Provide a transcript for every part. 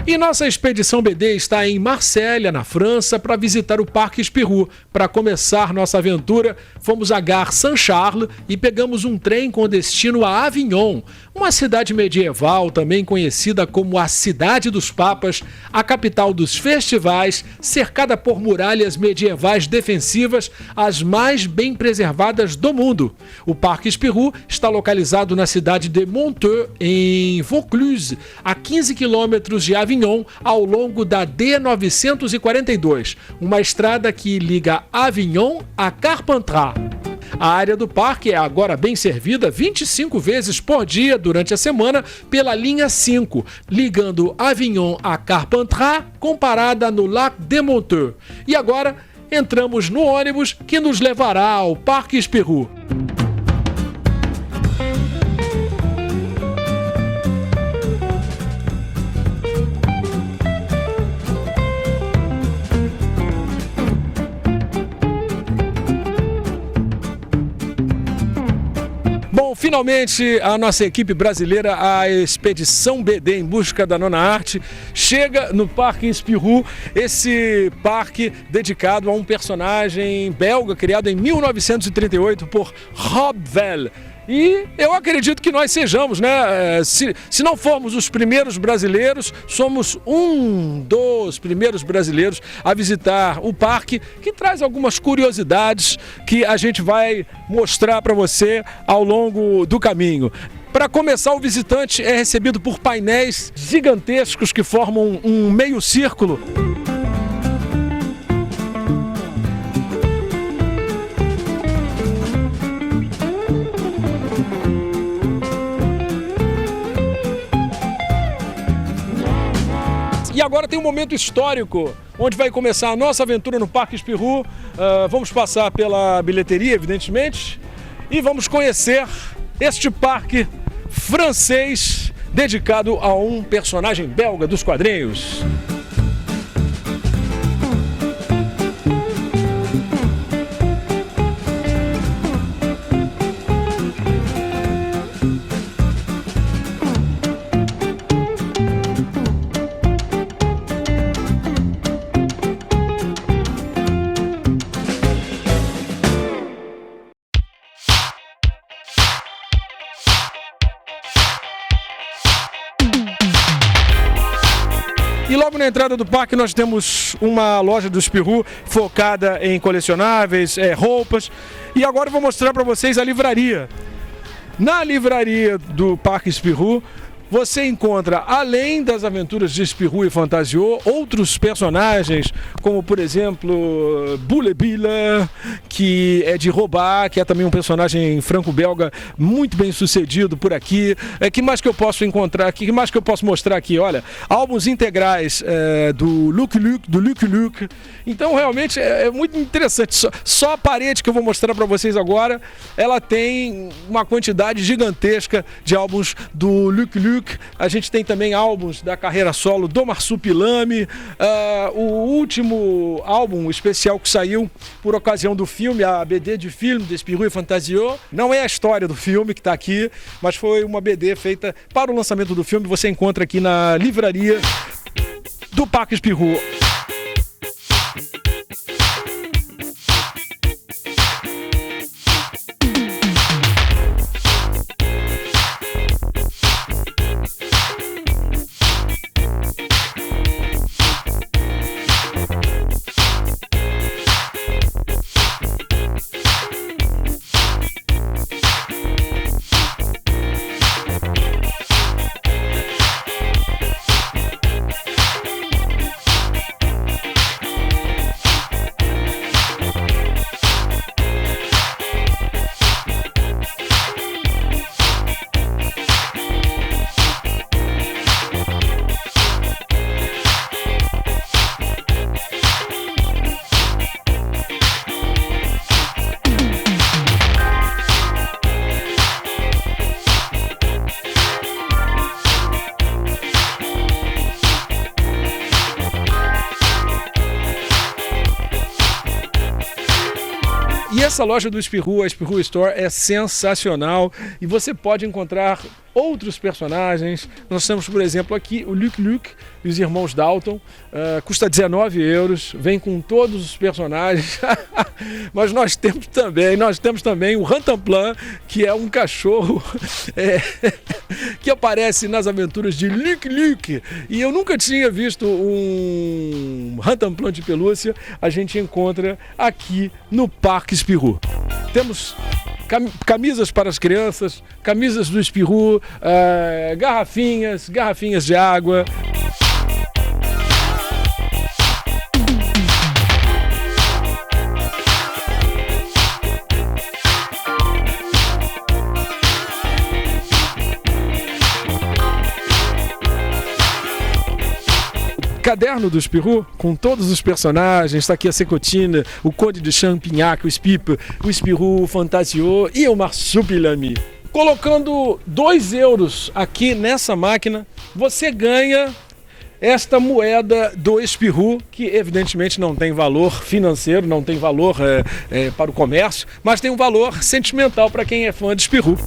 E nossa expedição BD está em Marselha, na França, para visitar o Parque Spirou. Para começar nossa aventura, fomos à Gare Saint-Charles e pegamos um trem com destino a Avignon, uma cidade medieval também conhecida como a Cidade dos Papas, a capital dos festivais, cercada por muralhas medievais defensivas, as mais bem preservadas do mundo. O Parque Spirou está localizado na cidade de Monteux, em Vaucluse, a 15 quilômetros de Avignon, ao longo da D942, uma estrada que liga Avignon a Carpentras. A área do parque é agora bem servida 25 vezes por dia durante a semana pela linha 5, ligando Avignon a Carpentras com parada no Lac de Monteux. E agora entramos no ônibus que nos levará ao Parque Spirou. Bom, finalmente a nossa equipe brasileira, a Expedição BD em Busca da Nona Arte, chega no Parque Spirou, esse parque dedicado a um personagem belga criado em 1938 por Rob Vel. E eu acredito que nós sejamos, né? Se não formos os primeiros brasileiros, somos um dos primeiros brasileiros a visitar o parque, que traz algumas curiosidades que a gente vai mostrar para você ao longo do caminho. Para começar, o visitante é recebido por painéis gigantescos que formam um meio círculo. E agora tem um momento histórico, onde vai começar a nossa aventura no Parque Spirou. Vamos passar pela bilheteria, evidentemente, e vamos conhecer este parque francês dedicado a um personagem belga dos quadrinhos. E logo na entrada do parque nós temos uma loja do Spirou focada em colecionáveis, roupas. E agora eu vou mostrar para vocês a livraria. Na livraria do Parque Spirou, você encontra, além das aventuras de Spirou e Fantasiot, outros personagens, como por exemplo Boulebila, que é de Robá, que é também um personagem franco-belga muito bem sucedido por aqui. Que mais que eu posso encontrar aqui? Que mais que eu posso mostrar aqui? Olha, álbuns integrais do Lucky Luke. Então realmente é muito interessante. Só a parede que eu vou mostrar para vocês agora, ela tem uma quantidade gigantesca de álbuns do Lucky Luke. A gente tem também álbuns da carreira solo do Marsupilame, o último álbum especial que saiu por ocasião do filme, a BD de filme de Spirou e Fantasiot. Não é a história do filme que está aqui, mas foi uma BD feita para o lançamento do filme. Você encontra aqui na livraria do Parque Spirou. E essa loja do Spirou, a Spirou Store, é sensacional e você pode encontrar outros personagens. Nós temos, por exemplo, aqui o Luke Luke e os irmãos Dalton. Custa 19 euros, vem com todos os personagens. Mas nós temos também o Rantanplan, que é um cachorro que aparece nas aventuras de Luke Luke. E eu nunca tinha visto um Rantanplan de pelúcia. A gente encontra aqui no Parque Spirou. Temos camisas para as crianças, camisas do Spirou, garrafinhas de água. Caderno do Spirou, com todos os personagens, está aqui a Secotina, o Conde de Champignac, o Spip, o Spirou, o Fantasio e o Marsupilami. Colocando 2 euros aqui nessa máquina, você ganha esta moeda do Spirou, que evidentemente não tem valor financeiro, não tem valor para o comércio, mas tem um valor sentimental para quem é fã de Spirou.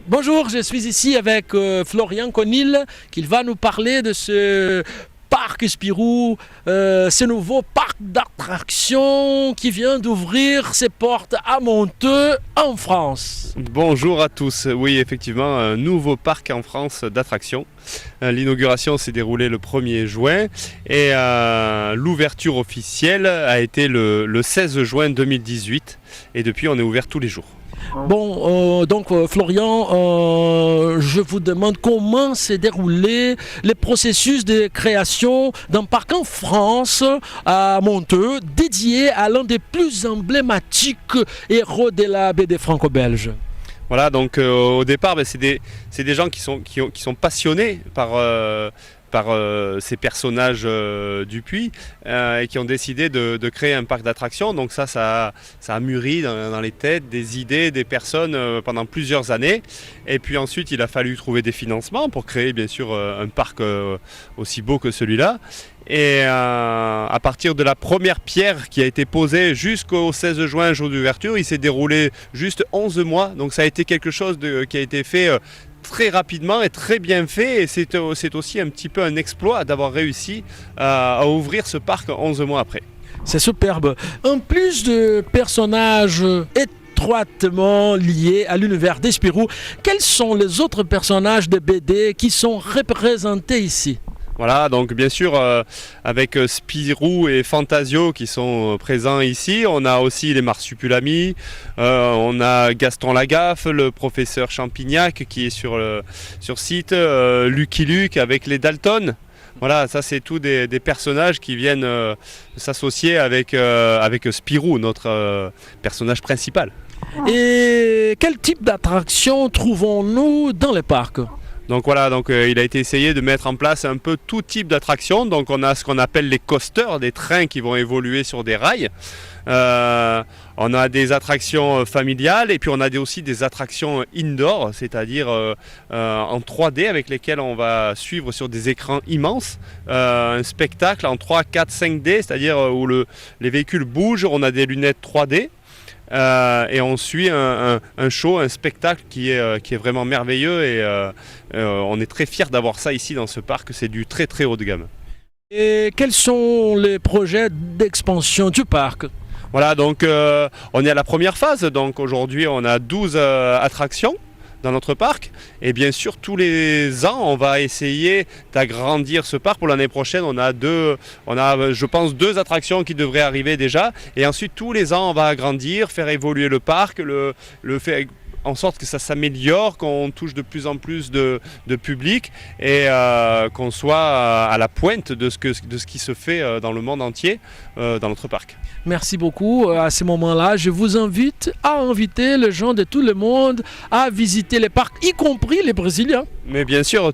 Bonjour, je suis ici avec Florian Conil, qui va nous parler de ce parc Spirou, ce nouveau parc d'attractions qui vient d'ouvrir ses portes à Monteux, en France. Bonjour à tous. Oui, effectivement, un nouveau parc en France d'attractions. L'inauguration s'est déroulée le 1er juin et l'ouverture officielle a été le 16 juin 2018 et depuis on est ouvert tous les jours. Bon, donc Florian, je vous demande comment s'est déroulé le processus de création d'un parc en France, à Monteux, dédié à l'un des plus emblématiques héros de la BD franco-belge. Voilà, donc au départ, c'est des gens qui sont passionnés par ces personnages du Puy et qui ont décidé de créer un parc d'attractions. Donc ça a mûri dans les têtes des idées des personnes pendant plusieurs années. Et puis ensuite, il a fallu trouver des financements pour créer bien sûr un parc aussi beau que celui-là. Et à partir de la première pierre qui a été posée jusqu'au 16 juin, jour d'ouverture, il s'est déroulé juste 11 mois. Donc ça a été quelque chose qui a été fait très rapidement et très bien fait, et c'est aussi un petit peu un exploit d'avoir réussi à ouvrir ce parc 11 mois après. C'est superbe. En plus de personnages étroitement liés à l'univers des Spirou, quels sont les autres personnages de BD qui sont représentés ici ? Voilà, donc bien sûr avec Spirou et Fantasio qui sont présents ici, on a aussi les Marsupilami, on a Gaston Lagaffe, le professeur Champignac qui est sur site, Lucky Luke avec les Dalton. Voilà, ça c'est tous des personnages qui viennent s'associer avec Spirou, notre personnage principal. Et quel type d'attraction trouvons-nous dans les parcs ? Donc voilà, il a été essayé de mettre en place un peu tout type d'attractions. Donc on a ce qu'on appelle les coasters, des trains qui vont évoluer sur des rails. On a des attractions familiales et puis on a aussi des attractions indoor, c'est-à-dire en 3D avec lesquelles on va suivre sur des écrans immenses un spectacle en 3, 4, 5D, c'est-à-dire où les véhicules bougent, on a des lunettes 3D. Et on suit un show, un spectacle qui est vraiment merveilleux et on est très fiers d'avoir ça ici dans ce parc, c'est du très très haut de gamme. Et quels sont les projets d'expansion du parc ? Voilà, donc on est à la première phase, donc aujourd'hui on a 12 attractions dans notre parc et bien sûr tous les ans on va essayer d'agrandir ce parc. Pour l'année prochaine on a je pense 2 attractions qui devraient arriver déjà et ensuite tous les ans on va agrandir, faire évoluer le parc, le faire en sorte que ça s'améliore, qu'on touche de plus en plus de public et qu'on soit à la pointe de ce qui se fait dans le monde entier dans notre parc. Merci beaucoup. À ce moment-là, je vous invite à inviter les gens de tout le monde à visiter les parcs, y compris les Brésiliens. Mais bien sûr,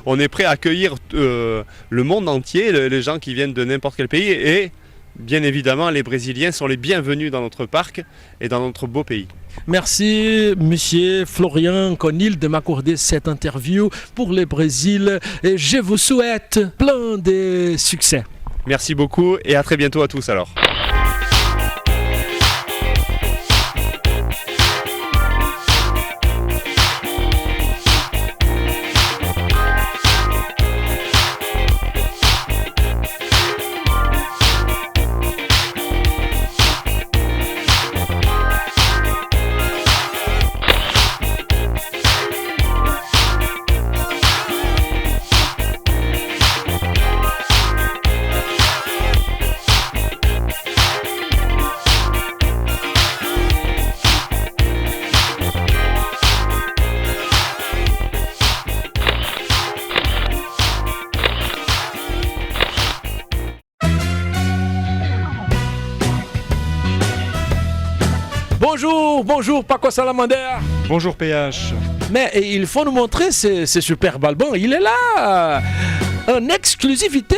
on est prêt à accueillir le monde entier, les gens qui viennent de n'importe quel pays. Et bien évidemment, les Brésiliens sont les bienvenus dans notre parc et dans notre beau pays. Merci, monsieur Florian Conil, de m'accorder cette interview pour le Brésil. Et je vous souhaite plein de succès. Merci beaucoup et à très bientôt à tous alors. Bonjour Paco Salamander. Bonjour PH. Mais il faut nous montrer ce super Balban. Il est là en exclusivité.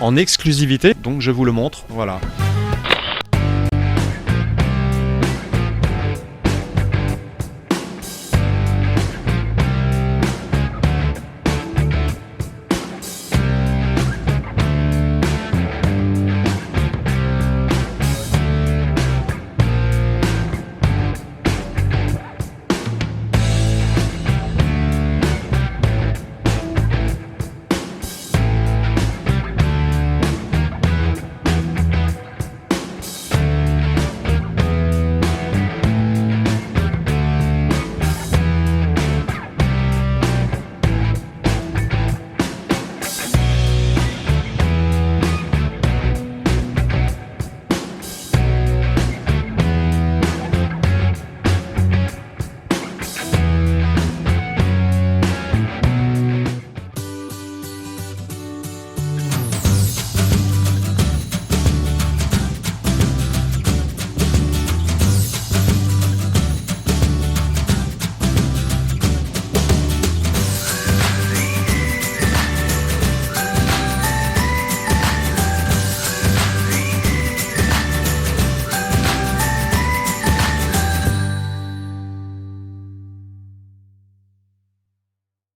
En exclusivité, donc je vous le montre, voilà.